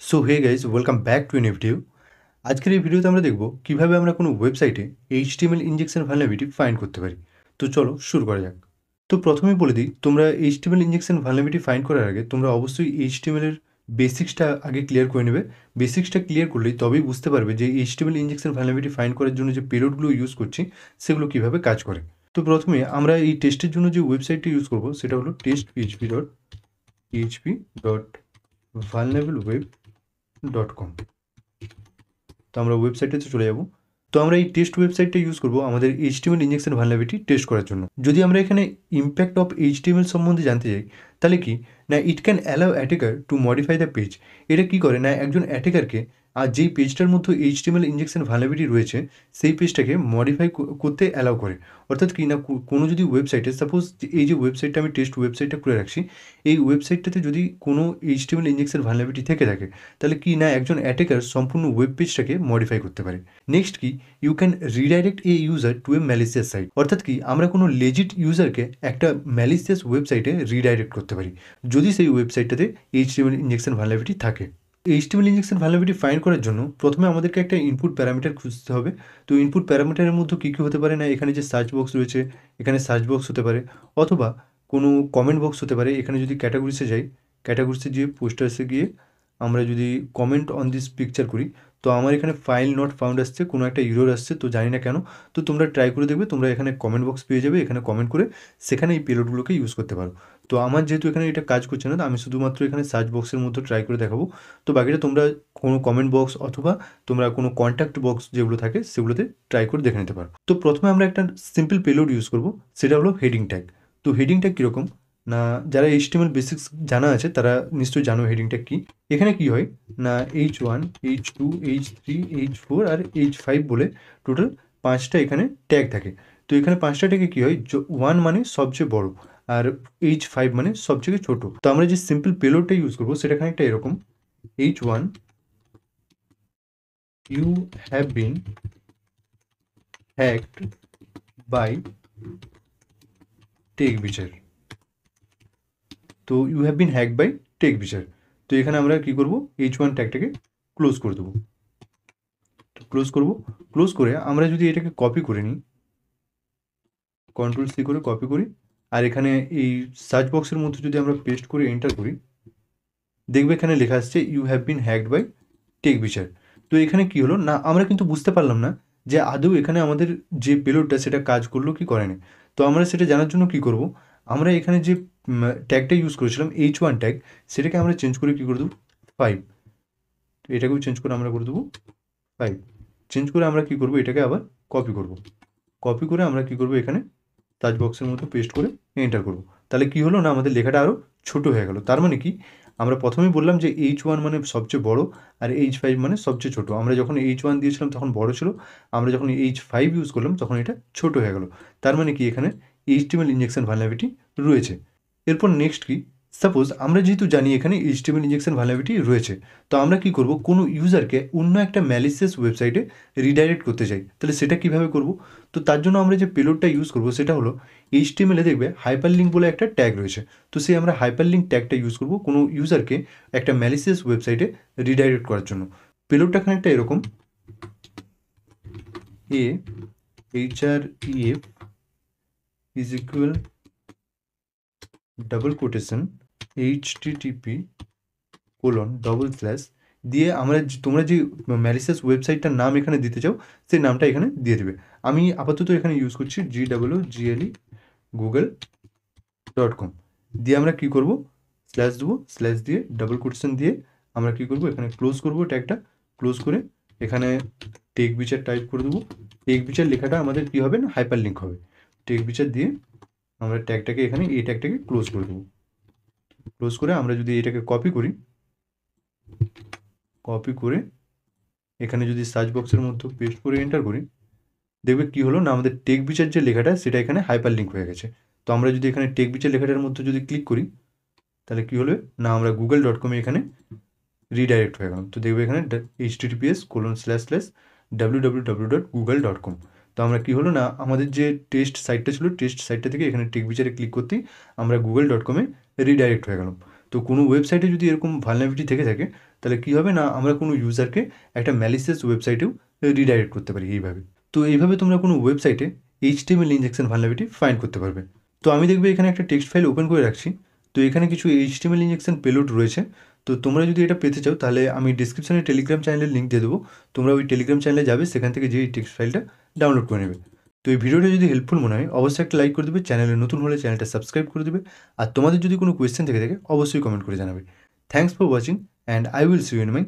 So hey guys, welcome back to a new video. আজকের এই ভিডিওতে আমরা দেখব কিভাবে আমরা কোনো ওয়েবসাইটে এইচটিএমএল ইনজেকশন ভালনারেবিলিটি ফাইন্ড করতে পারি। তো চলো শুরু করা যাক। তো প্রথমেই বলে দিই, তোমরা এইচটিএমএল ইনজেকশন ভালনারেবিলিটি ফাইন্ড করার আগে তোমরা অবশ্যই এইচটিএমএল এর বেসিক্সটা আগে ক্লিয়ার করে নেবে। বেসিক্সটা ক্লিয়ার করলেই তবেই বুঝতে পারবে যে এইচটিএমএল ইনজেকশন ভালনারেবিলিটি ফাইন্ড করার জন্য যে পেলোডগুলো ইউজ করছি সেগুলো কিভাবে কাজ করে। তো প্রথমে আমরা এই টেস্টের জন্য যে ওয়েবসাইটটি ইউজ করব সেটা হলো test.php.vulnerableWeb.com। তো আমরা ওয়েবসাইটটাতে চলে যাব। তো আমরা এই টেস্ট ওয়েবসাইটটা ইউজ করব আমাদের এইচটিএমএল ইনজেকশন ভালনারেবিলিটি টেস্ট করার জন্য। যদি আমরা এখানে ইম্প্যাক্ট অফ এইচটিএমএল সম্বন্ধে জানতে চাই, তাহলে কি না, it can allow attacker to modify the page. এটা কি করে না, একজন অ্যাটাকারকে আর যেই পেজটার মধ্যে এইচটিএমএল ইনজেকশন ভালনারেবিলিটি রয়েছে সেই পেজটাকে মডিফাই করতে অ্যালাউ করে। অর্থাৎ কি না, কোনো যদি ওয়েবসাইটে সাপোজ এই যে ওয়েবসাইটটা আমি টেস্ট ওয়েবসাইটটা খুলে রাখছি, এই ওয়েবসাইটটাতে যদি কোনো এইচটিএমএল ইনজেকশন ভালনারেবিলিটি থেকে থাকে, তাহলে কি না, একজন অ্যাটাকার সম্পূর্ণ ওয়েব পেজটাকে মডিফাই করতে পারে। নেক্সট কি, you can redirect a user to a malicious site. অর্থাৎ কি, আমরা কোনো লেজিট ইউজারকে একটা ম্যালিসিয়াস ওয়েবসাইটে রিডাইরেক্ট করতে পারি যদি সেই ওয়েবসাইটটাতে এইচটিএমএল ইনজেকশন ভালনারেবিলিটি থাকে। এইচটিএমএল ইনজেকশন ভালনারেবিলিটি ফাইন্ড করার জন্য প্রথমে আমাদেরকে একটা ইনপুট প্যারামিটার খুঁজতে হবে। তো ইনপুট প্যারামিটারের মধ্যে কী কী হতে পারে না, এখানে যে সার্চ বক্স রয়েছে, এখানে সার্চ বক্স হতে পারে, অথবা কোনো কমেন্ট বক্স হতে পারে। এখানে যদি ক্যাটাগরিসে যাই, ক্যাটাগরিসে গিয়ে পোস্টার্সে গিয়ে আমরা যদি কমেন্ট অন দিস পিকচার করি, তো আমার এখানে ফাইল নট ফাউন্ড আসছে, কোনো একটা ইরর আসছে, তো জানি না কেন। তো তোমরা ট্রাই করে দেখবে, তোমরা এখানে কমেন্ট বক্স পেয়ে যাবে, এখানে কমেন্ট করে সেখানে এই পেলোডগুলোকে ইউজ করতে পারো। তো আমার যেহেতু এখানে এটা কাজ করছে না, তো আমি শুধুমাত্র এখানে সার্চ বক্সের মধ্যে ট্রাই করে দেখাবো। তো বাকিটা তোমরা কোনো কমেন্ট বক্স অথবা তোমরা কোনো কন্ট্যাক্ট বক্স যেগুলো থাকে সেগুলোতে ট্রাই করে দেখে নিতে পারো। তো প্রথমে আমরা একটা সিম্পল পেলোড ইউজ করব, সেটা হলো হেডিং ট্যাগ। তো হেডিং ট্যাগ কীরকম না, যারা এইচটিএমএল বেসিক্স জানা আছে তারা নিশ্চয়ই জানো হেডিং ট্যাগ কী। এখানে কি হয় না, H1, H2, H3, H4 আর H5 বলে টোটাল 5টা এখানে ট্যাগ থাকে। তো এখানে 5টা ট্যাগে কী হয়, 1 মানে সবচেয়ে বড় আর H5 মানে সবচেয়ে ছোট। তো আমরা যে সিম্পল পেলোডটা ইউজ করবো সেটা খানিকটা এরকম, H1, you have been hacked by TechBichar. তো you have been hack by TechBichar. তো এখানে আমরা কী করবো, H1 ট্যাগটাকে ক্লোজ করে দেবো। তো ক্লোজ করব, ক্লোজ করে আমরা যদি এটাকে কপি করে নিই, কন্ট্রোল সি করে কপি করি, আর এখানে এই সার্চ বক্সের মধ্যে যদি আমরা পেস্ট করে এন্টার করি, দেখবে এখানে লেখা আসছে you have been hacked by TechBichar. তো এখানে কি হলো না, আমরা কিন্তু বুঝতে পারলাম না যে আদৌ এখানে আমাদের যে পেলোডটা সেটা কাজ করলো কি করেনি। তো আমরা সেটা জানার জন্য কি করব, আমরা এখানে যে ট্যাগটা ইউজ করেছিলাম H1 ট্যাগ, সেটাকে আমরা চেঞ্জ করে কী করে দেবো 5। তো এটাকেও চেঞ্জ করে আমরা করে দেবো 5। চেঞ্জ করে আমরা কী করবো, এটাকে আবার কপি করব। কপি করে আমরা কী করবো, এখানে সার্চ বক্সের মধ্যে পেস্ট করে এন্টার করব। তাহলে কি হলো না, আমাদের লেখাটা আরও ছোট হয়ে গেল। তার মানে কি, আমরা প্রথমেই বললাম যে H1 মানে সবচেয়ে বড় আর H5 মানে সবচেয়ে ছোট। আমরা যখন H1 দিয়েছিলাম তখন বড় ছিল, আমরা যখন H5 ইউজ করলাম তখন এটা ছোট হয়ে গেল। তার মানে কি, এখানে এইচটিএমএল ইনজেকশন ভালনারেবিলিটি রয়েছে। এরপর নেক্সট কি, সাপোজ আমরা যেহেতু জানি এখানে এইচটিএমএল ইনজেকশন ভালনারেবিলিটি রয়েছে, তো আমরা কি করব, কোনো ইউজারকে অন্য একটা ম্যালিসিয়াস ওয়েবসাইটে রিডাইরেক্ট করতে চাই, তাহলে সেটা কিভাবে করব। তো তার জন্য আমরা যে পেলোডটা ইউজ করব সেটা হলো এইচটিএমএলে দেখবে হাইপারলিঙ্ক বলে একটা ট্যাগ রয়েছে। তো সেই আমরা হাইপারলিঙ্ক ট্যাগটা ইউজ করব কোনো ইউজারকে একটা ম্যালিসিয়াস ওয়েবসাইটে রিডাইরেক্ট করার জন্য। পেলোডটা খানিকটা এরকম, এ href is equal double quotation http:// দিয়ে আমরা তোমরা যে ম্যালিসিয়াস ওয়েবসাইটটার নাম এখানে দিতে চাও সেই নামটা এখানে দিয়ে দেবে। আমি আপাতত এখানে ইউজ করছি GWGLE google.com। দিয়ে আমরা কী করব, স্ল্যাশ দেবো, স্ল্যাশ দিয়ে ডাবল কোটেশন দিয়ে আমরা কী করব, এখানে ক্লোজ করব ট্যাগটা। ক্লোজ করে এখানে টেকবিচার টাইপ করে দেবো। টেকবিচার লেখাটা আমাদের কী হবে না, হাইপার লিঙ্ক হবে। টেকবিচার দিয়ে আমরা ট্যাগটাকে এখানে এই ট্যাগটাকে ক্লোজ করে দেবো। ক্লোজ করে আমরা যদি এটাকে কপি করি, কপি করে এখানে যদি সার্চ বক্সের মধ্যে পেস্ট করে এন্টার করি, দেখবে কী হলো না, আমাদের টেকবিচার যে লেখাটা সেটা এখানে হাইপার লিঙ্ক হয়ে গেছে। তো আমরা যদি এখানে টেকবিচার লেখাটার মধ্যে যদি ক্লিক করি, তাহলে কী হলো না, আমরা google.com-এ এখানে রিডাইরেক্ট হয়ে গেলাম। তো দেখবে এখানে https://www.google.com। তো আমরা কী হলো না, আমাদের যে টেস্ট সাইটটা ছিল, টেস্ট সাইটটা থেকে এখানে টেকবিচারে ক্লিক করতেই আমরা google.com-এ রিডাইরেক্ট হয়ে গেলাম। তো কোনো ওয়েবসাইটে যদি এরকম ভালনারেবিলিটি থেকে থাকে, তাহলে কী হবে না, আমরা কোনো ইউজারকে একটা ম্যালিসিয়াস ওয়েবসাইটেও রিডাইরেক্ট করতে পারি এইভাবে। তো এইভাবে তোমরা কোনো ওয়েবসাইটে HTML ইনজেকশন ভালনারেবিলিটি ফাইন্ড করতে পারবে। তো আমি দেখবে এখানে একটা টেক্সট ফাইল ওপেন করে রাখছি। তো এখানে কিছু HTML ইনজেকশন পেলোড রয়েছে। তো তোমরা যদি এটা পেতে চাও তাহলে আমি ডিসক্রিপশনে টেলিগ্রাম চ্যানেলের লিঙ্ক দিয়ে দেবো। তোমরা ওই টেলিগ্রাম চ্যানেলে যাবে, সেখান থেকে যে এই টেক্সট ফাইলটা ডাউনলোড করে নেবে। তো এই ভিডিওটা যদি হেল্পফুল মনে হয় অবশ্যই একটা লাইক করে দেবে, চ্যানেলে নতুন হলে চ্যানেলটা সাবস্ক্রাইব করে দেবে, আর তোমাদের যদি কোনো কোয়েশ্চেন থেকে থাকে অবশ্যই কমেন্ট করে জানাবে। Thanks for watching and I will see you in my